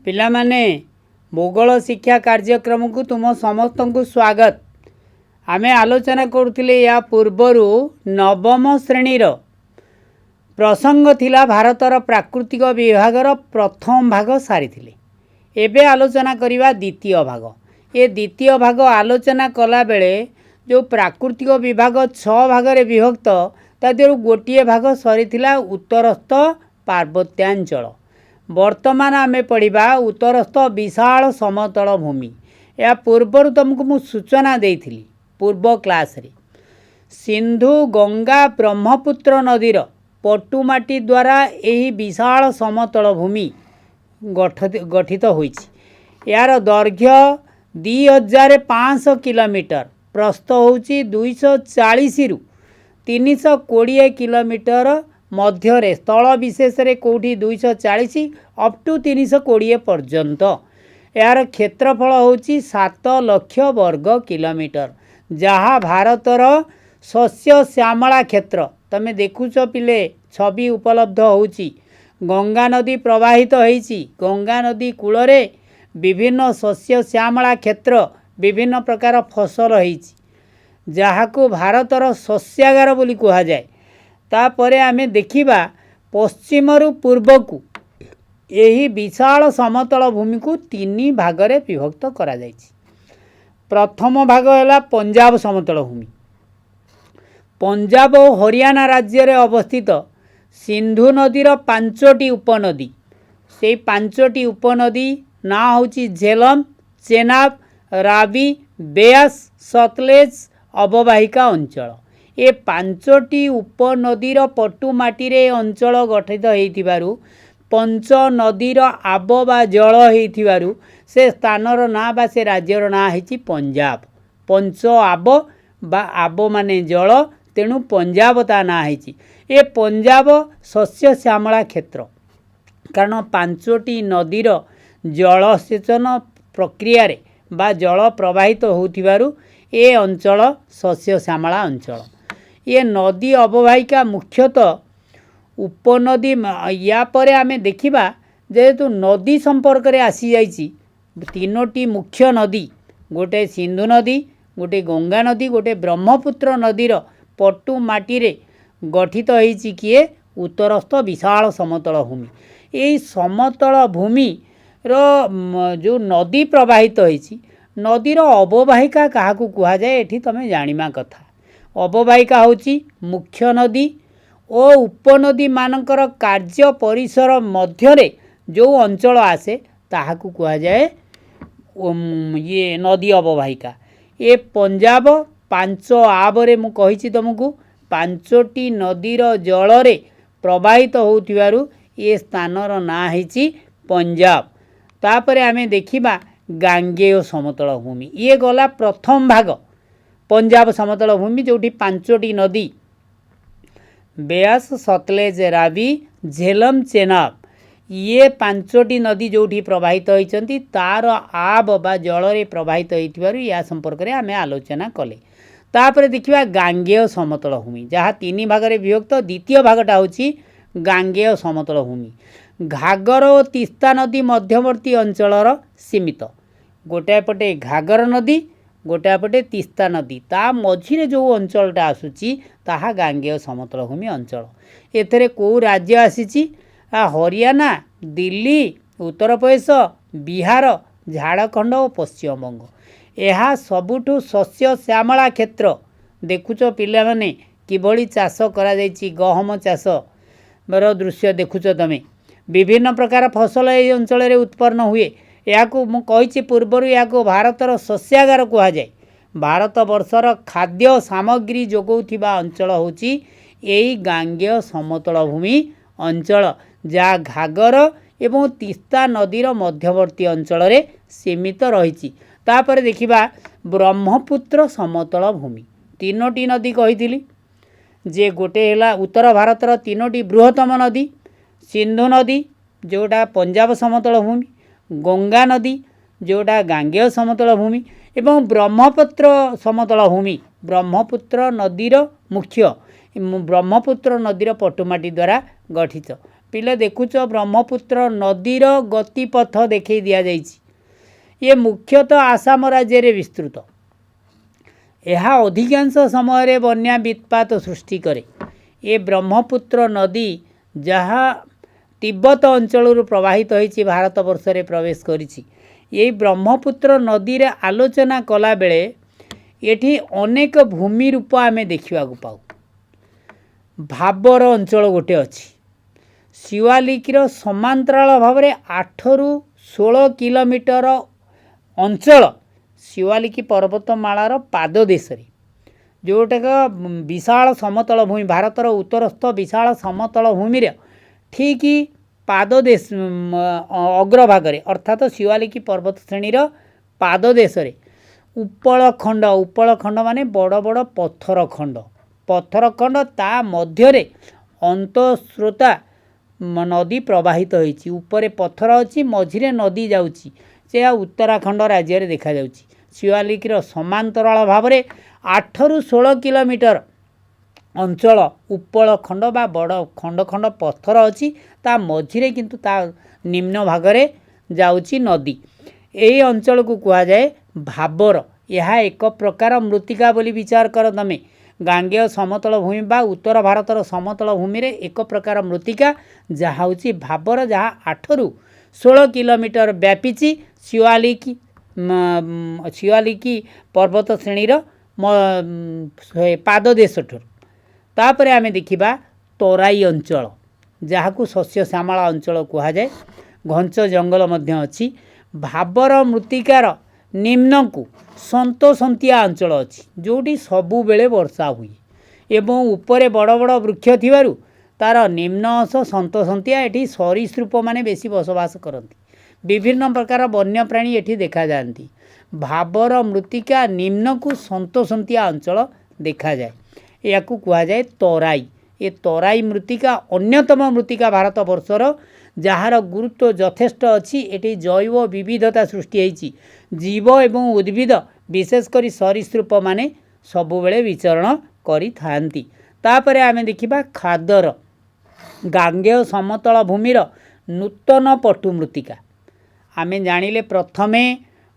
पिलामाने भूगोल शिक्षा कार्यक्रम को तुम समस्त को स्वागत। आमे आलोचना करुले या पूर्वर नवम श्रेणीर प्रसंग थिला भारतर प्राकृतिक विभागर प्रथम भाग सारी एबे आलोचना करिवा द्वितीय भाग। ये द्वितीय भाग आलोचना कला बेले जो प्राकृतिक विभाग 6 भागरे विभक्त तादेरु गोटे भाग सरीथिला उत्तरस्थ पार्वत्यांचल। वर्तमान आमे पढ़िबा उत्तरस्थ विशाल समतल भूमि। या पूर्वर तुमको मु सूचना देइथिली पूर्व क्लास रे सिंधु गंगा ब्रह्मपुत्र नदीर पटुमाटी द्वारा यही विशाल समतल भूमि गठित होइछि। यार दैर्घ्य 2500 किलोमीटर, प्रस्थ होउछि 240 रु 320 किलोमीटर मध्य स्थल विशेष रे कोठी 240 अप टू 320 पर्यंत। यार क्षेत्रफल होउछि 7 लाख वर्ग किलोमीटर, जहाँ भारतर शस्य श्यामला क्षेत्र तमे देखुछ पिले छवि उपलब्ध होउछि। गंगा नदी प्रवाहित होइछि। गंगा नदी कूलरे विभिन्न शस्य श्यामला क्षेत्र विभिन्न प्रकार फसल होइछि, जहाको भारतर शस्यागार बोली कहा जाए। तापरे आमे देखिबा पश्चिम रु पूर्व को यही विशाल समतल भूमि को 3 भागरे विभक्त करा जाइछि। प्रथम भाग है पंजाब समतल भूमि। पंजाब और हरियाणा राज्य रे अवस्थित सिंधु नदीर 5टी उपनदी। से 5टी उपनदी ना होची झेलम, चेनाब, रावी, बेयास, सतलेज अववाहिका अंचल। ये 5टी उपनदीर पटुमाटी रे अंचल गठित होइथिबारु पंच नदीर आब बा जल होइथिबारु से स्थानर ना बा से राज्यर ना होइछि पंजाब। पंच आब बा आब माने जल, तेणु पंजाब ता ना होइछि। ए पंजाब शस्य श्यामला क्षेत्र, कारण 5टी नदीर जलसेचन प्रक्रिया रे बा जल प्रवाहित होउथिबारु ए अंचल शस्य श्यामला अंचल। ये नदी अववाहिका मुख्यतः उपनदी। या परे आमे देखिबा जेहेतु नदी संपर्क रे आसी जाइछि 3टी मुख्य नदी, गोटे सिंधु नदी, गोटे गंगा नदी, गोटे ब्रह्मपुत्र नदीर पटुमाटी रे गठित होइछि किए उत्तरस्थ विशाल समतल भूमि। यही समतल भूमि रो जो नदी प्रवाहित होइछि, नदीर अववाहिका काहाकू कुहा जाए एठी तमे जानिमा कथा। अववाहिका होछि मुख्य नदी और उपनदी मानकर कार्य परिसर मध्य रे जो अंचल आसे ताहाकू कुहा जाए ये नदी अववाहिका। ये पंजाब 5 आबरे मु कहिछि तुमको 5टी नदीर जल रे प्रवाहित होउथिबारु ये स्थानर ना हिछि पंजाब। तापरे आमे देखिबा गांगेय समतल भूमि। ये गला प्रथम भाग पंजाब समतल भूमि, जोठी 5टी नदी बेयास, सतलेज, रावी, झेलम, चेनाब, ये 5टी नदी जोठी प्रवाहित होइचंती तार आब बा जल रे प्रवाहित होइथिबारु या संपर्क रे आमे आलोचना कले। तापरे देखिबा गांगेय समतल भूमि, जहाँ 3 भागरे विभक्त। द्वितीय भागटा होछि गांगेय समतल भूमि। घागर और तीस्ता नदी मध्यवर्ती अंचलर सीमित। गोटाए पटे घागर नदी, गोटाए पटे तीस्ता नदी, ता मझिरे जो अंचलटा आसुची ताहा गांगेय समतल भूमि अंचल। एथरे को राज्य आसीची? हरियाणा, दिल्ली, उत्तर प्रदेश, बिहार, झारखंड और पश्चिमबंग। यह सबुठु शस्य श्यामला क्षेत्र। देखुच पिला माने किभली चाष करा जाइछि, गहम चाष बर दृश्य देखुच तमे। विभिन्न प्रकार फसल ए अंचल रे उत्पन्न हुए। याकू मु कहिछि पूर्वरु याकू भारतर शस्यागार कहा जाए। भारत वर्षर खाद्य सामग्री जोगौथिबा अंचल होछि एई गांगेय समतल भूमि अंचल, जा घागर एवं तीस्ता नदीर मध्यवर्ती अंचल रे सीमित रहिछि। तापर देखिबा ब्रह्मपुत्र समतल भूमि। 3टी नदी कहिथिली जे गोटे हैला उत्तर भारतर 3टी बृहत्तम नदी, सिंधु नदी जोटा पंजाब समतल भूमि, गंगा नदी जोटा गांगेय समतल भूमि एवं ब्रह्मपुत्र समतल भूमि। ब्रह्मपुत्र नदीर मुख्य ब्रह्मपुत्र नदीर पटुमाटी द्वारा गठित। पिले देखुच ब्रह्मपुत्र नदीर गतिपथ देखई दि जाइछि। ये मुख्यतः आसाम राज्य रे विस्तृत। यह अधिकांश समय बन्या वित्पात सृष्टि करे। ये ब्रह्मपुत्र नदी जहाँ तिब्बत अंचल प्रवाहित होइछि भारत वर्ष रे प्रवेश करिछि। ये ब्रह्मपुत्र नदी रे आलोचना कला बेले एठी अनेक भूमि रूप आमे देखिबा को पाऊ। भाबर अंचल गोटे अछि। शिवालिकीर समांतराल भाव में 8 रु 16 किलोमीटर अंचल शिवालिकी पर्वतमालार पाददेश जोटाक विशाल समतल भूमि भारतर उत्तरस्थ विशाल समतल भूमि ठीक पाददेश अग्रभागे अर्थात शिवालिकी पर्वत श्रेणीर पाददेश उपल खंड माने बड़ बड़ पत्थर खंड ता मध्यरे अंतस्रोता नदी प्रवाहित होइछि। ऊपरे पत्थर अछि मझिरे नदी जाउछि। से उत्तराखंड राज्य रे देखा जाउछि। शिवालिकीर समांतराल भाव में 8 रु 16 किलोमीटर अंचल उपल खंड बा बड़ खंड खंड पत्थर अछि। ता मझिरे किंतु ता निम्न भागरे जाउछि नदी। एही अंचल को कुआ जाए भाबर। यह एक प्रकार मृत्तिका बोली विचार कर तमे। गांगेय समतल भूमि बा उत्तर भारतर समतल भूमि रे एक प्रकार मृत्तिका जहाँ होछि भाबर, जहाँ 8 रु 16 किलोमीटर व्यापीची शिवालिकी पर्वत श्रेणीर पाददेश ठुर। तापरे आमे देखिबा तराई अंचल जहाँ को शस्य श्यामला अंचल कुहा जाए। घंच जंगल मध्य अछि। भाबर मृत्तिकार निम्न को सन्तसंतिया अंचल अछि जोटी सबु बेले वर्षा हुए एवं उपरे बड़ बड़ वृक्ष थिबारु तार निम्न अंश सन्तसंतिया। एठी सरीसृप माने बेसी बसवास करती। विभिन्न प्रकार वन्य प्राणी एठी देखा जाती। भाबर मृत्तिका निम्न को सन्तसंतिया अंचल देखा जाए। या कुआ जाए तराई। ये तराई मृत्तिका अन्यतम मृत्तिका भारत वर्षर जार गुरुत्व यथेष्ट अछि। एटी जैव विविधता सृष्टि होइछि। जीव एवं उद्भिद विशेषकर सरीसृप माने सबुबेले विचरण करि थांती। तापरे आमे देखिबा खादर गांगेय समतल भूमिर नूतन पटु मृत्तिका। आमे जानिले प्रथमे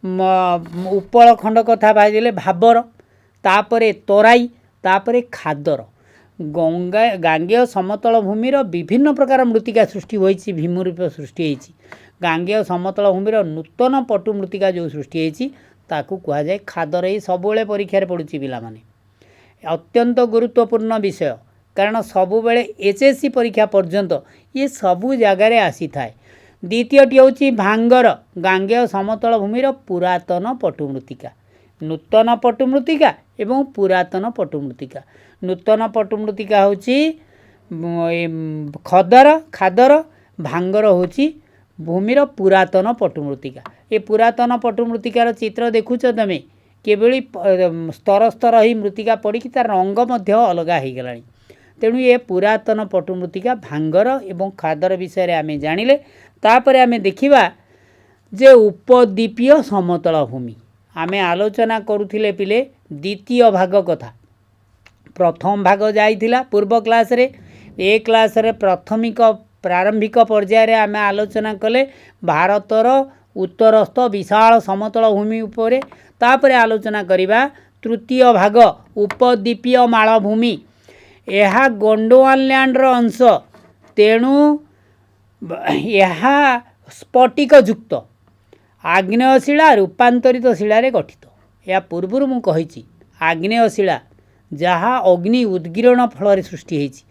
उपल खंड कथा भाजिले भाबर, तापरे तराई, तापरे खादर। गांगेय समतल भूमिर विभिन्न प्रकार मृत्तिका सृष्टि होइछि। भीमरूप सृष्टि होइछि। गांगेय समतल भूमिर नूतन पटु मृत्तिका जो सृष्टि होइछि ताकू कुहा जाए खादर। ये सबुबेले परीक्षा पड़ुछि पिला माने। अत्यंत गुरुत्वपूर्ण विषय कारण सबुबेले एचएससी परीक्षा पर्यंत ये सबु जगार आसी थाए। द्वितीयटी होछि भांगर गांगेय समतल भूमिर पुरातन पटु मृत्तिका। नूतन पटु मृत्तिका एवं पुरातन पटु मृत्तिका। नूतन पटु मृत्तिका होछि खादर, भांगर होछि भूमिर पुरातन पटु मृत्तिका। ये पुरातन पटु मृत्तिकार चित्र देखुछ तमे केवली स्तर स्तर ही मृत्तिका पड़ी तार रंग मध्य अलगा हो गलानी। तेणु ये पुरातन पटु मृत्तिका भांगर एवं खादर विषय रे आमे जानिले। तापरे आमे देखिबा जे उपद्वीपीय समतल भूमि आमे आलोचना करुथिले पिले द्वितीय भाग कथा। प्रथम भाग जाइथिला पूर्व क्लास रे। ए क्लास रे प्राथमिक प्रारंभिक पर्याय रे आमे आलोचना कले भारतर उत्तरस्थ विशाल समतल भूमि उपरे। तापरे आलोचना करिबा तृतीय भाग उपद्वीपीय मालभूमि। यह गोंडवानलैंड रो अंश। तेणु यह स्फटिक युक्त आग्नेय शिला रूपांतरित शिला रे गठित। या पूर्वरु मु कहिछि आग्नेय शिला जहाँ अग्नि उद्गीरण फल सृष्टि होइछि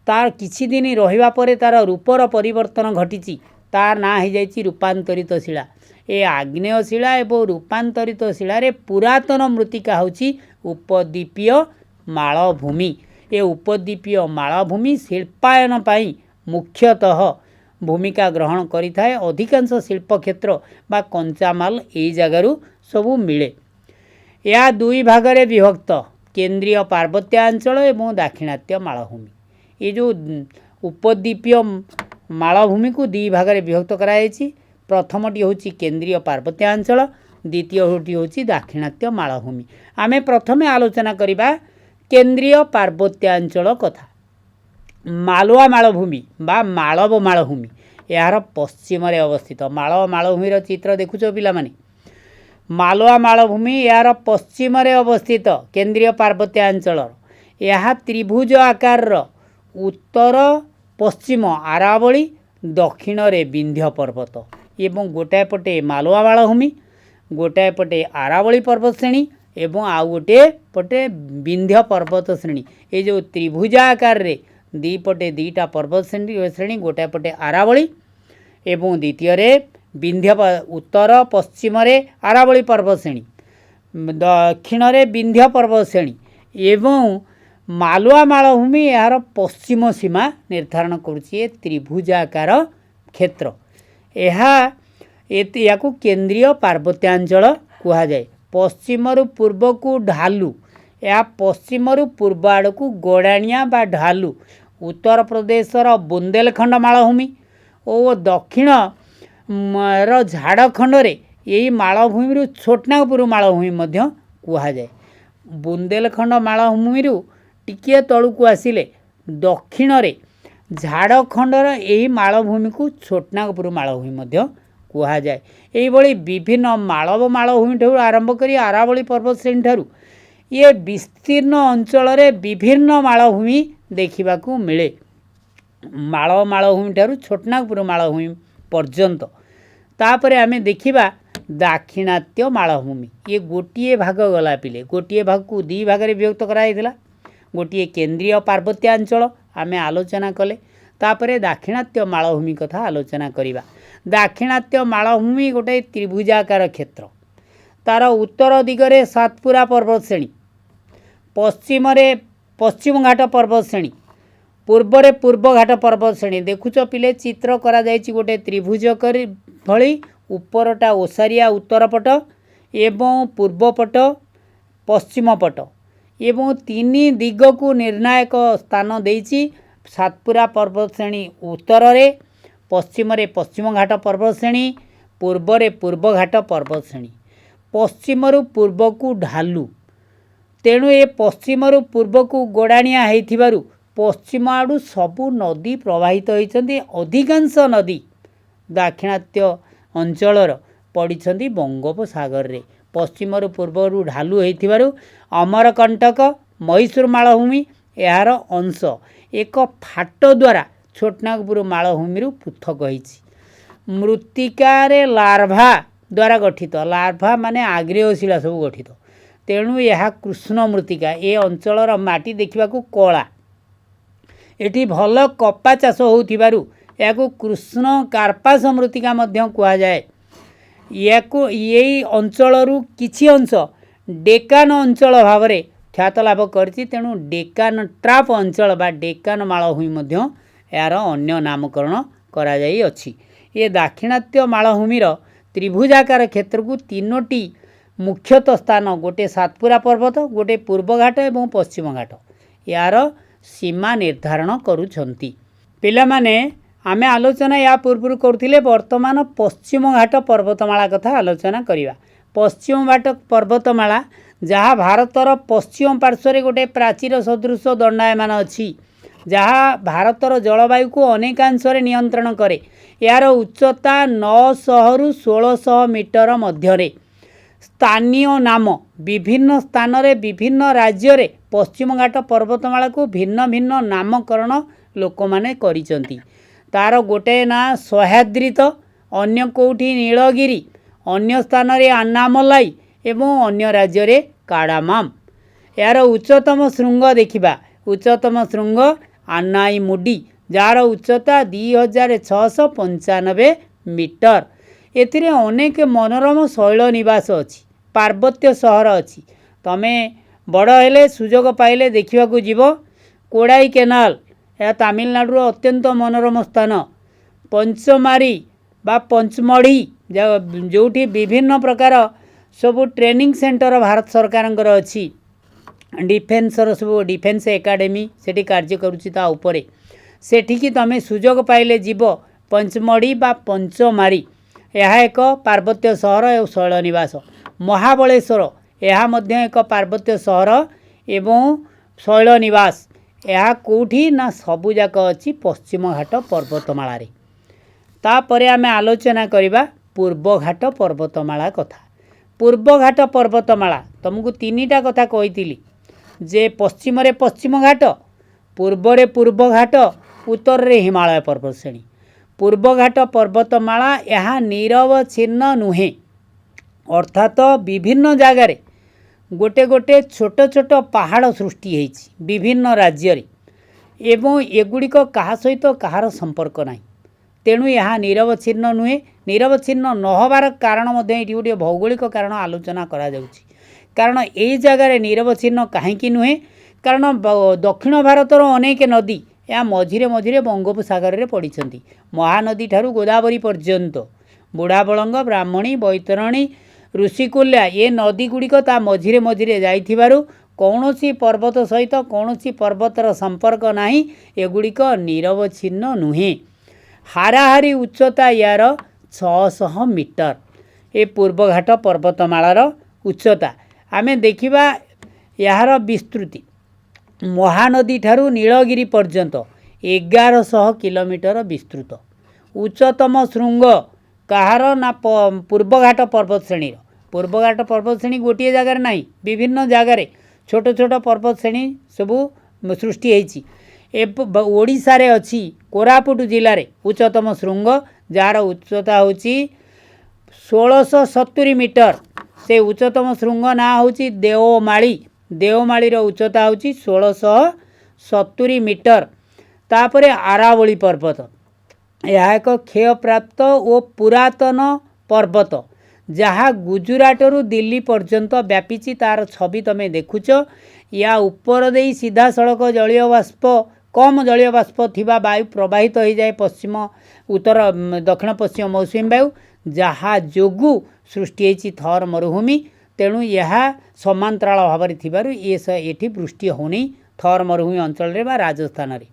तार किछि दिन रहिबा परे तार रूपर परिवर्तन घटिछि। तार ना हो जाइछि रूपांतरित शिला। ए आग्नेय शिला एवं रूपांतरित शिला रे पुरातन मृत्तिका होछि उपद्वीपीय मालभूमि। ए उपद्वीपीय मालभूमि शिल्पायन पाई मुख्यतः भूमिका ग्रहण करिथाए। अधिकांश शिल्प क्षेत्र बा कंचामाल एई जगारु सबु मिले। या दुई भागरे विभक्त केंद्रीय पार्वत्यांचल एवं दाक्षिणात्य मालभूमि। ये जो उपद्वीपीय मालभूमि को दुई भागरे विभक्त कराଯାଇଛି। प्रथमटी होछि केंद्रीय पार्वत्यांचल, द्वितीयटी होछि दाक्षिणात्य मालभूमि। आमे प्रथमे आलोचना करिबा केंद्रीय पार्वत्यांचल कथा। ମାଳୁଆ ମାଳଭୂମି ବା ମାଳବ ମାଳଭୂମି ଏହାର ପଶ୍ଚିମରେ ଅବସ୍ଥିତ। ମାଳବ ମାଳଭୂମିର ଚିତ୍ର ଦେଖୁଛ ପିଲାମାନେ। ମାଳୁଆ ମାଳଭୂମି ଏହାର ପଶ୍ଚିମରେ ଅବସ୍ଥିତ କେନ୍ଦ୍ରୀୟ ପାର୍ବତ୍ୟାଞ୍ଚଳର। ଏହା ତ୍ରିଭୁଜ ଆକାରର। ଉତ୍ତର ପଶ୍ଚିମ ଆରାବଳୀ, ଦକ୍ଷିଣରେ ବିନ୍ଧ୍ୟ ପର୍ବତ ଏବଂ ଗୋଟାଏ ପଟେ ମାଳୁଆ ମାଳଭୂମି, ଗୋଟାଏ ପଟେ ଆରାବଳୀ ପର୍ବତ ଶ୍ରେଣୀ ଏବଂ ଆଉ ଗୋଟିଏ ପଟେ ବିନ୍ଧ୍ୟ ପର୍ବତ ଶ୍ରେଣୀ। ଏ ଯେଉଁ ତ୍ରିଭୁଜ ଆକାରରେ ଦୁଇ ପଟେ ଦୁଇଟା ପର୍ବତ ଶ୍ରେଣୀ, ଗୋଟାଏ ପଟେ ଆରାବଳୀ ଏବଂ ଦ୍ୱିତୀୟରେ ବିନ୍ଧ୍ୟ, ଉତ୍ତର ପଶ୍ଚିମରେ ଆରାବଳୀ ପର୍ବତ ଶ୍ରେଣୀ, ଦକ୍ଷିଣରେ ବିନ୍ଧ୍ୟ ପର୍ବତ ଶ୍ରେଣୀ ଏବଂ ମାଳୁଆ ମାଳଭୂମି ଏହାର ପଶ୍ଚିମ ସୀମା ନିର୍ଦ୍ଧାରଣ କରୁଛି ଏ ତ୍ରିଭୁଜାକାର କ୍ଷେତ୍ର। ଏହାକୁ କେନ୍ଦ୍ରୀୟ ପାର୍ବତ୍ୟାଞ୍ଚଳ କୁହାଯାଏ। ପଶ୍ଚିମରୁ ପୂର୍ବକୁ ଢାଲୁ, ଏହା ପଶ୍ଚିମରୁ ପୂର୍ବ ଆଡ଼କୁ ଗଡ଼ାଣିଆ ବା ଢାଲୁ ଉତ୍ତରପ୍ରଦେଶର ବୁନ୍ଦେଲଖଣ୍ଡ ମାଳଭୂମି ଓ ଦକ୍ଷିଣର ଝାଡ଼ଖଣ୍ଡରେ ଏହି ମାଳଭୂମିରୁ ଛୋଟନାଗପୁର ମାଳଭୂମି ମଧ୍ୟ କୁହାଯାଏ। ବୁନ୍ଦେଲଖଣ୍ଡ ମାଳଭୂମିରୁ ଟିକିଏ ତଳକୁ ଆସିଲେ ଦକ୍ଷିଣରେ ଝାଡ଼ଖଣ୍ଡର ଏହି ମାଳଭୂମିକୁ ଛୋଟନାଗପୁର ମାଳଭୂମି ମଧ୍ୟ କୁହାଯାଏ। ଏହିଭଳି ବିଭିନ୍ନ ମାଳବ ମାଳଭୂମି ଠାରୁ ଆରମ୍ଭ କରି ଆରାବଳୀ ପର୍ବତ ଶ୍ରେଣୀ ଠାରୁ ଏ ବିସ୍ତୀର୍ଣ୍ଣ ଅଞ୍ଚଳରେ ବିଭିନ୍ନ ମାଳଭୂମି ଦେଖିବାକୁ ମିଳେ। ମାଳବ ମାଳଭୂମି ଠାରୁ ଛୋଟନାଗପୁର ମାଳଭୂମି ପର୍ଯ୍ୟନ୍ତ। ତାପରେ ଆମେ ଦେଖିବା ଦାକ୍ଷିଣାତ୍ୟ ମାଳଭୂମି। ଇଏ ଗୋଟିଏ ଭାଗ ଗଲା ପିଲେ। ଗୋଟିଏ ଭାଗକୁ ଦୁଇ ଭାଗରେ ବିଭକ୍ତ କରାଯାଇଥିଲା। ଗୋଟିଏ କେନ୍ଦ୍ରୀୟ ପାର୍ବତ୍ୟାଞ୍ଚଳ ଆମେ ଆଲୋଚନା କଲେ। ତାପରେ ଦାକ୍ଷିଣାତ୍ୟ ମାଳଭୂମି କଥା ଆଲୋଚନା କରିବା। ଦାକ୍ଷିଣାତ୍ୟ ମାଳଭୂମି ଗୋଟିଏ ତ୍ରିଭୁଜାକାର କ୍ଷେତ୍ର। ତାର ଉତ୍ତର ଦିଗରେ ସାତପୁରା ପର୍ବତ ଶ୍ରେଣୀ, ପଶ୍ଚିମରେ ପଶ୍ଚିମଘାଟ ପର୍ବତ ଶ୍ରେଣୀ, ପୂର୍ବରେ ପୂର୍ବଘାଟ ପର୍ବତ ଶ୍ରେଣୀ। ଦେଖୁଛ ପିଲେ ଚିତ୍ର କରାଯାଇଛି ଗୋଟେ ତ୍ରିଭୁଜ ଭଳି। ଉପରଟା ଓସାରିଆ ଉତ୍ତର ପଟ ଏବଂ ପୂର୍ବପଟ ପଶ୍ଚିମ ପଟ ଏବଂ ତିନି ଦିଗକୁ ନିର୍ଣ୍ଣାୟକ ସ୍ଥାନ ଦେଇଛି। ସାତପୁରା ପର୍ବତ ଶ୍ରେଣୀ ଉତ୍ତରରେ, ପଶ୍ଚିମରେ ପଶ୍ଚିମଘାଟ ପର୍ବତ ଶ୍ରେଣୀ, ପୂର୍ବରେ ପୂର୍ବଘାଟ ପର୍ବତ ଶ୍ରେଣୀ। ପଶ୍ଚିମରୁ ପୂର୍ବକୁ ଢାଲୁ, ତେଣୁ ଏ ପଶ୍ଚିମରୁ ପୂର୍ବକୁ ଗୋଡ଼ାଣିଆ ହେଇଥିବାରୁ ପଶ୍ଚିମ ଆଡ଼ୁ ସବୁ ନଦୀ ପ୍ରବାହିତ ହୋଇଛନ୍ତି। ଅଧିକାଂଶ ନଦୀ ଦାକ୍ଷିଣାତ୍ୟ ଅଞ୍ଚଳର ପଡ଼ିଛନ୍ତି ବଙ୍ଗୋପସାଗରରେ। ପଶ୍ଚିମରୁ ପୂର୍ବରୁ ଢାଲୁ ହୋଇଥିବାରୁ ଅମରକଣ୍ଟକ ମହୀଶୂର ମାଳଭୂମି ଏହାର ଅଂଶ ଏକ ଫାଟ ଦ୍ୱାରା ଛୋଟନାଗପୁର ମାଳଭୂମିରୁ ପୃଥକ ହୋଇଛି। ମୃତ୍ତିକାରେ ଲାର୍ଭା ଦ୍ୱାରା ଗଠିତ। ଲାର୍ଭା ମାନେ ଆଗ୍ନେୟ ଶିଳା ସବୁ ଗଠିତ। ତେଣୁ ଏହା କୃଷ୍ଣ ମୃତ୍ତିକା। ଏ ଅଞ୍ଚଳର ମାଟି ଦେଖିବାକୁ କଳା। ଏଠି ଭଲ କପା ଚାଷ ହେଉଥିବାରୁ ଏହାକୁ କୃଷ୍ଣ କାର୍ପାସ ମୃତ୍ତିକା ମଧ୍ୟ କୁହାଯାଏ। ଏଇ ଅଞ୍ଚଳରୁ କିଛି ଅଂଶ ଡେକାନ ଅଞ୍ଚଳ ଭାବରେ ଖ୍ୟାତ ଲାଭ କରିଛି। ତେଣୁ ଡେକାନ ଟ୍ରାପ୍ ଅଞ୍ଚଳ ବା ଡେକାନ ମାଳଭୂମି ମଧ୍ୟ ଏହାର ଅନ୍ୟ ନାମକରଣ କରାଯାଇଅଛି। ଏ ଦାକ୍ଷିଣାତ୍ୟ ମାଳଭୂମିର ତ୍ରିଭୁଜାକାର କ୍ଷେତ୍ରକୁ ତିନୋଟି ମୁଖ୍ୟତଃ ସ୍ଥାନ, ଗୋଟିଏ ସାତପୁରା ପର୍ବତ, ଗୋଟିଏ ପୂର୍ବଘାଟ ଏବଂ ପଶ୍ଚିମଘାଟ ଏହାର ସୀମା ନିର୍ଦ୍ଧାରଣ କରୁଛନ୍ତି। ପିଲାମାନେ ଆମେ ଆଲୋଚନା ୟା ପୂର୍ବରୁ କରୁଥିଲେ। ବର୍ତ୍ତମାନ ପଶ୍ଚିମଘାଟ ପର୍ବତମାଳା କଥା ଆଲୋଚନା କରିବା। ପଶ୍ଚିମଘାଟ ପର୍ବତମାଳା ଯାହା ଭାରତର ପଶ୍ଚିମ ପାର୍ଶ୍ୱରେ ଗୋଟିଏ ପ୍ରାଚୀର ସଦୃଶ ଦଣ୍ଡାୟମାନ ଅଛି, ଯାହା ଭାରତର ଜଳବାୟୁକୁ ଅନେକାଂଶରେ ନିୟନ୍ତ୍ରଣ କରେ। ଏହାର ଉଚ୍ଚତା 900ରୁ 1600 ମିଟର ମଧ୍ୟରେ। ସ୍ଥାନୀୟ ନାମ ବିଭିନ୍ନ ସ୍ଥାନରେ ବିଭିନ୍ନ ରାଜ୍ୟରେ ପଶ୍ଚିମଘାଟ ପର୍ବତମାଳାକୁ ଭିନ୍ନ ଭିନ୍ନ ନାମକରଣ ଲୋକମାନେ କରିଛନ୍ତି। ତାର ଗୋଟାଏ ନାଁ ସହ୍ୟାଦ୍ରି, ଅନ୍ୟ କେଉଁଠି ନୀଳଗିରି, ଅନ୍ୟ ସ୍ଥାନରେ ଆନ୍ନାମଲାଇ ଏବଂ ଅନ୍ୟ ରାଜ୍ୟରେ କାଡ଼ାମାମ୍। ଏହାର ଉଚ୍ଚତମ ଶୃଙ୍ଗ ଦେଖିବା। ଉଚ୍ଚତମ ଶୃଙ୍ଗ ଆନ୍ନାଇମୁଡି, ଯାହାର ଉଚ୍ଚତା 2695 ମିଟର। ଏଥିରେ ଅନେକ ମନୋରମ ଶୈଳ ନିବାସ ଅଛି, ପାର୍ବତ୍ୟ ସହର ଅଛି। ତମେ ବଡ଼ ହେଲେ ସୁଯୋଗ ପାଇଲେ ଦେଖିବାକୁ ଯିବ। କୋଡ଼ାଇ କେନାଲ, ଏହା ତାମିଲନାଡ଼ୁର ଅତ୍ୟନ୍ତ ମନୋରମ ସ୍ଥାନ। ପଞ୍ଚମାରୀ ବା ପଞ୍ଚମଢ଼ୀ, ଯେଉଁଠି ବିଭିନ୍ନ ପ୍ରକାର ସବୁ ଟ୍ରେନିଂ ସେଣ୍ଟର ଭାରତ ସରକାରଙ୍କର ଅଛି। ଡିଫେନ୍ସର ସବୁ ଡିଫେନ୍ସ ଏକାଡେମୀ ସେଠି କାର୍ଯ୍ୟ କରୁଛି। ତା ଉପରେ ସେଠିକି ତମେ ସୁଯୋଗ ପାଇଲେ ଯିବ। ପଞ୍ଚମଢ଼ୀ ବା ପଞ୍ଚମାରୀ ଏହା ଏକ ପାର୍ବତ୍ୟ ସହର ଓ ଶୈଳ ନିବାସ। ମହାବଳେଶ୍ୱର ଏହା ମଧ୍ୟ ଏକ ପାର୍ବତ୍ୟ ସହର ଏବଂ ଶୈଳ ନିବାସ। यह कौटी ना सबुजाक अच्छी पश्चिम घाट पर्वतमाल तापर आम आलोचना करवा पूर्वघाट पर्वतमाला कथा। पूर्वघाट पर्वतमाला तुमको तीनटा कथा कही जे पश्चिम रे पश्चिम घाट, पूर्व पूर्वघाट, उत्तर रे हिमालय पर्वतश्रेणी। पूर्वघाट पर्वतमाला यह निरवच्छिन्न नुहे, अर्थात विभिन्न जगार गोटे गोटे छोट छोट पहाड़ सृष्टि होईछि विभिन्न राज्य रे, एवं एगुड़िक कहा सहित कहार संपर्क नहीं। तेणु यह निरवच्छिन्न नुहे। निरवच्छिन्न नहबार कारण ये गोटे भौगोलिक कारण आलोचना करा जाउछि। कारण ये जगार निरवच्छिन्न कहीं नुहे, कारण दक्षिण भारतर अनेक नदी या मझिरे मझिरे बंगोपसागर रे पड़िछन्ति। महानदी ठारू गोदावरी पर्यंत बुढ़ाबलंग, ब्राह्मणी, बैतरणी, ऋषिकुल्या ये नदी गुड़िक ता मझिरे मझिरे जाइथिबारु कौनसी पर्वत सहित कौनसी पर्वतर संपर्क नहीं। एगुड़िक निरवच्छिन्न नुहे। हाराहारी उच्चता यार 600 मीटर। ए पूर्वघाट पर्वतमालार उच्चता आमे देखिबा। यार विस्तृति महानदी ठारू नीलगिरी पर्यंत 1100 किलोमीटर विस्तृत। उच्चतम शृंग कहार ना पूर्वघाट पर्वतश्रेणी। पूर्वघाट पर्वतश्रेणी गोटे जगार नहीं, विभिन्न जगार छोट छोट पर्वतश्रेणी सबू सृष्टि होईछि। ओडिशा रे अछि कोरापुट जिले में उच्चतम शृंग जार उच्चता होची 1670 मीटर। से उच्चतम शृंग ना होची देवमाली। देवमाली रो उच्चता होची 1670 मीटर। तापरे आरावली पर्वत, यह एक क्षयप्राप्त और पुरातन पर्वत जहाँ गुजरात रु दिल्ली पर्यंत व्यापीची। तार छवि तमे देखुच। या ऊपर दे सीधा सड़क जलीय बाष्प कम जलीय बाष्प थिबा वायु प्रवाहित हो जाए पश्चिम उत्तर दक्षिण पश्चिम मौसुमी वायु, जहाँ जोगु सृष्टि होईछि थर मरुभूमि। तेणु यह समांतराल भाव में थिबारु ये वृष्टि होनी थर मरुभूमि अंचल रे बा राजस्थान रे।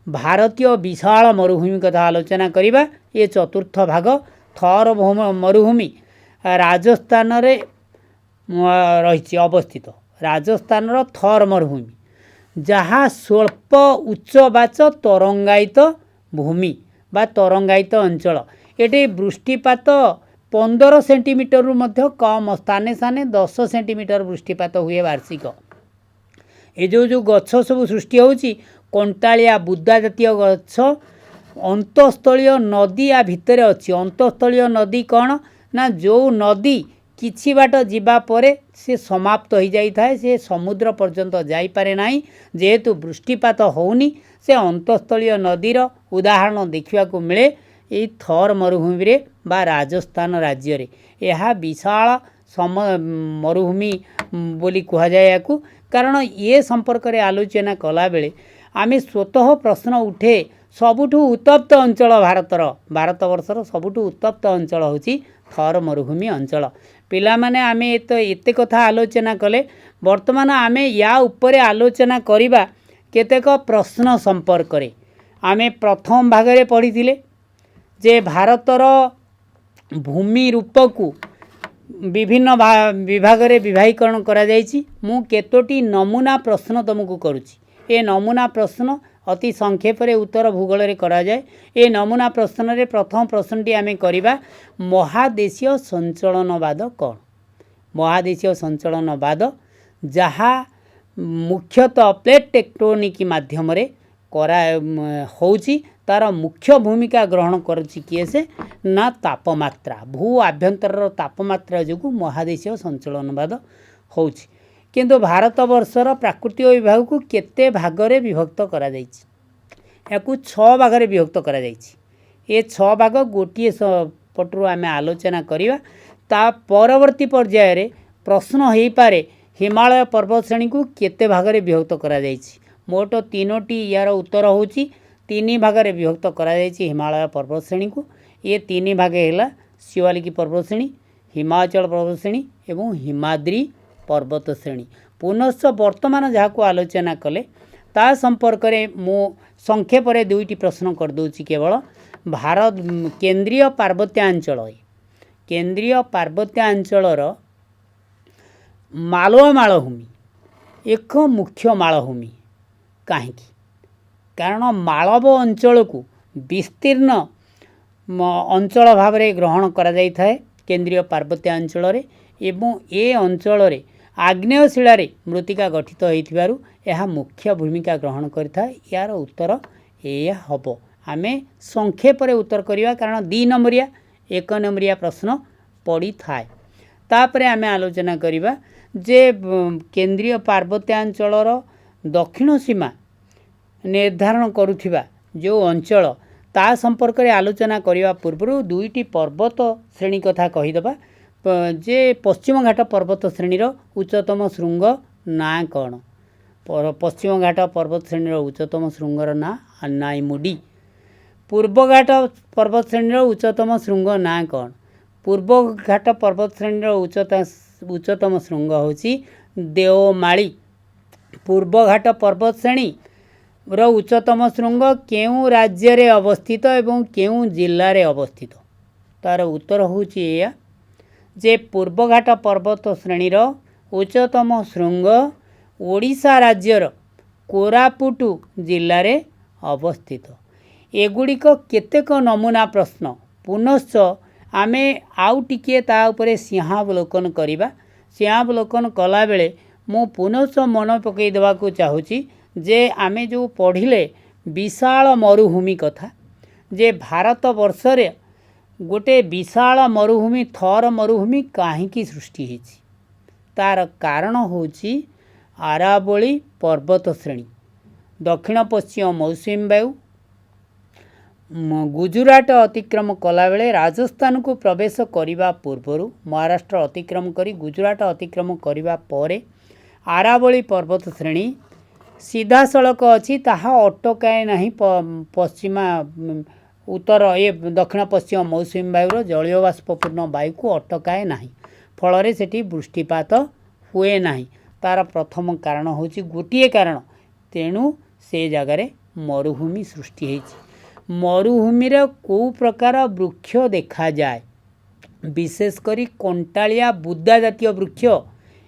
भारतीय विशाल मरुभूमि कथा आलोचना करिबा। ये चतुर्थ भाग थर मरुभूमि राजस्थान रे रही अवस्थित। राजस्थान रो थर मरुभूमि जहाँ स्वल्प उच्चवाच तरंगायित भूमि बा तरंगायित अंचल। ये वृष्टिपात 15 सेंटीमीटर रु मध्य कम, स्थाने स्थाने 10 सेंटीमीटर वृष्टिपात हुए वार्षिक। ये जो गछ सब सृष्टि होची कंटालिया बुदा जातीय गछ अंतस्थलीय नदी या भितर अच्छी। अंतस्थलीय नदी कौन ना जो नदी किछि बाट जीवा परे से समाप्त हो जाई थाए, से समुद्र पर्यंत जाई पारे नाही। जेहेतु वृष्टिपात होउनी से अंतस्थलीय नदीर उदाहरण देखा मिले ये थर मरुभूमि रे बा राजस्थान राज्य रे। यह विशाल मरुभूमि बोली कहा जाए याकू। कारण ये संपर्क रे आलोचना कला बेले आमे स्वतः प्रश्न उठे सबुठु उत्तप्त अंचल भारतवर्षर सबुठु उत्तप्त अंचल होची थर मरुभूमि अंचल। पिला माने आमे तो एते कथा आलोचना कले। वर्तमान आमे या उपरे आलोचना करिबा केतेक प्रश्न संपर्क रे। आमे प्रथम भाग रे पढ़िथिले जे भारतर भूमि रूप को विभिन्न विभाग रे विभागीकरण करा जायछि। मु केतोटी नमूना प्रश्न तुमको करुछि। ए नमूना प्रश्न अति संक्षेप रे उत्तर भूगोल रे करा जाए। ए नमूना प्रश्न रे प्रथम प्रश्नटी आमे करिबा महादेशीय संचलनवाद कौन। महादेशीय संचलनवाद जहाँ मुख्यतः प्लेट टेक्टोनिक माध्यम रे करा होउछि, तार मुख्य भूमिका ग्रहण करुछि किए से ना तापमात्रा। भू आभ्यंतर तापमात्रा जो महादेशीय संचलनवाद होउछि। किंतु भारतवर्षर प्राकृतिक विभाग को केते भागरे विभक्त करा जायछि। याकू 6 भागरे विभक्त करा जायछि। ए 6 भाग गोटिए पटरू आमे आलोचना करिवा। ता परवर्ती पर्याय रे प्रश्न हेई पारे हिमालय पर्वत श्रेणी को केते भागरे विभक्त करा जायछि। मोट 3टी यार उत्तर होउछि 3 भागरे विभक्त करा जायछि हिमालय पर्वत श्रेणी को। ये 3 भाग हैला शिवालिक पर्वत श्रेणी, हिमाचल पर्वत श्रेणी एवं हिमाद्री पर्वत श्रेणी। पुनश्च वर्तमान जहाँ को आलोचना कले ता संपर्क रे मो संक्षेप रे 2टी प्रश्न कर दूची। केवल भारत केंद्रीय पार्वत्यांचल, केंद्रीय पार्वत्यांचलर मालवा मालभूमि एक मुख्य मालभूमि। कहीं कारण मालव अंचल को विस्तीर्ण अंचल भाव में ग्रहण करा जाई थाए केंद्रीय पार्वत्य अंचल एवं ए अंचल आग्नेय शिला मृत्तिका गठित होइथिबारु यह मुख्य भूमिका ग्रहण करिथाए। यार उत्तर एया हबो। आमे संक्षेप रे उत्तर करिवा कारण 2 नंबरिया 1 नंबरिया प्रश्न पड़ी थाए। तापरे आमे आलोचना करिवा जे केंद्रीय पार्वत्यांचलर दक्षिण सीमा निर्धारण करुथिबा जो अंचल ता संपर्क में आलोचना करने पूर्व दुईटी पर्वत श्रेणी कथा कहीदबा जे पश्चिम घाट पर्वत श्रेणीर उच्चतम शृंग ना कौन। पश्चिम घाट पर्वत श्रेणीर उच्चतम शृंगर ना नाइमुडी। पूर्व घाट पर्वत श्रेणीर उच्चतम शृंग ना कौन। पूर्व घाट पर्वत श्रेणीर उच्चतम शृंग होची देवमाली। पूर्व घाट पर्वत श्रेणी रो उच्चतम शृंग केउं राज्य रे अवस्थित एवं केउं जिल्ला रे अवस्थित। तार उत्तर होची एया जे पूर्वघाट पर्वत श्रेणीर उच्चतम शृंग ओडिशा राज्यर कोरापुट जिल्ला रे अवस्थित। एगुड़िक केतेक नमूना प्रश्न पुनश्च आमे आउ टिके ता उपरे सिंहावलोकन करिबा। सिंहावलोकन कला बेले मु पुनश्च मन पकई देबाकू चाहूची जे आमे जो पढ़िले विशाल मरुभूमि कथा जे भारत वर्ष रे गोटे विशाल मरुभूमि थर मरुभूमि काहींकी सृष्टि होती तार कारण होची आरावली पर्वत श्रेणी। दक्षिण पश्चिम मौसुमी वायु गुजरात अतिक्रम कला बेले राजस्थान को प्रवेश करने पूर्वर महाराष्ट्र अतिक्रम करी गुजरात अतिक्रम करने पर आरावली पर्वत श्रेणी सीधा सड़क अच्छी ताहा अटकाए नहीं पश्चिमा उत्तर ये दक्षिण पश्चिम मौसुमी वायुर जलीय बाष्पूर्ण वायु को अटकाए नहीं फल से वृष्टिपात हुए नहीं। तार प्रथम कारण होची गोटे कारण तेणु से जगार मरुभूमि सृष्टि होती। मरुभूमि को प्रकार वृक्ष देखा जाए विशेषकर कंटालिया बुदा जातीय वृक्ष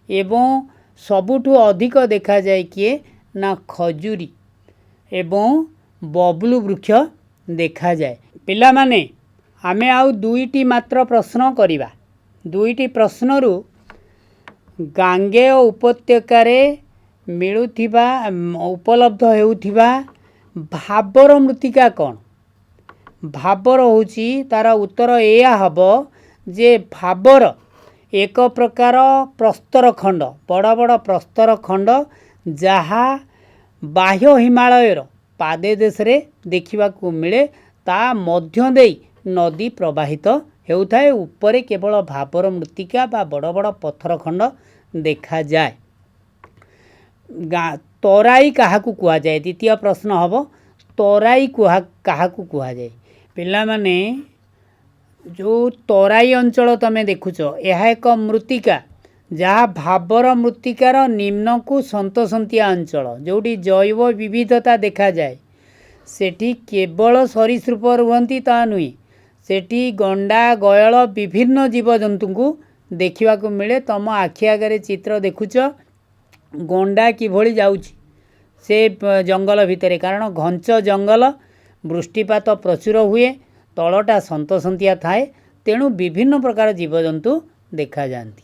एवं सबुठु अधिक देखा जाए किए ना खजूरी एवं बबलू वृक्ष देखा जाए। पिला माने आमे आउ दुईटी मात्र प्रश्न करिबा। दुईटी प्रश्नरू गांगेय उपत्यकारे मिलुथिबा उपलब्ध हेउथिबा भाबर मृत्तिका कौन। भाबर होची तार उत्तर एया हबो जे भाबर एक प्रकार प्रस्तर खंड बड़ बड़ प्रस्तर खंड जहा बाह्य हिमालयर पादे देश रे देखिबा को मिले ता मध्य देई नदी प्रवाहित हेउथाए उपरे केवल भाबर मृत्तिका बा बड़ बड़ पत्थर खंड देखा जाए। तराई काहाकू कुहा जाए। द्वितीय प्रश्न हबो तराई काहाकू कुहा जाए। पिला माने जो तराई अंचल तमे देखुच यह एक मृत्तिका जहाँ भाबर मृत्तिकार निम्न को सन्तसंतिया अंचल जोटी जैव विविधता देखा जाए। सेठी केवल सरीसृप रुहंती ता नुहे सेठी गंडा गयल विभिन्न जीवजंतु को देखा मिले। तम आखि आगे चित्र देखुच गंडा किभली जाउची से जंगल भितर कारण घंच जंगल वृष्टिपात प्रचुर हुए तलटा सन्तसंतिया थाए तेणु विभिन्न प्रकार जीवजंतु देखा जाती।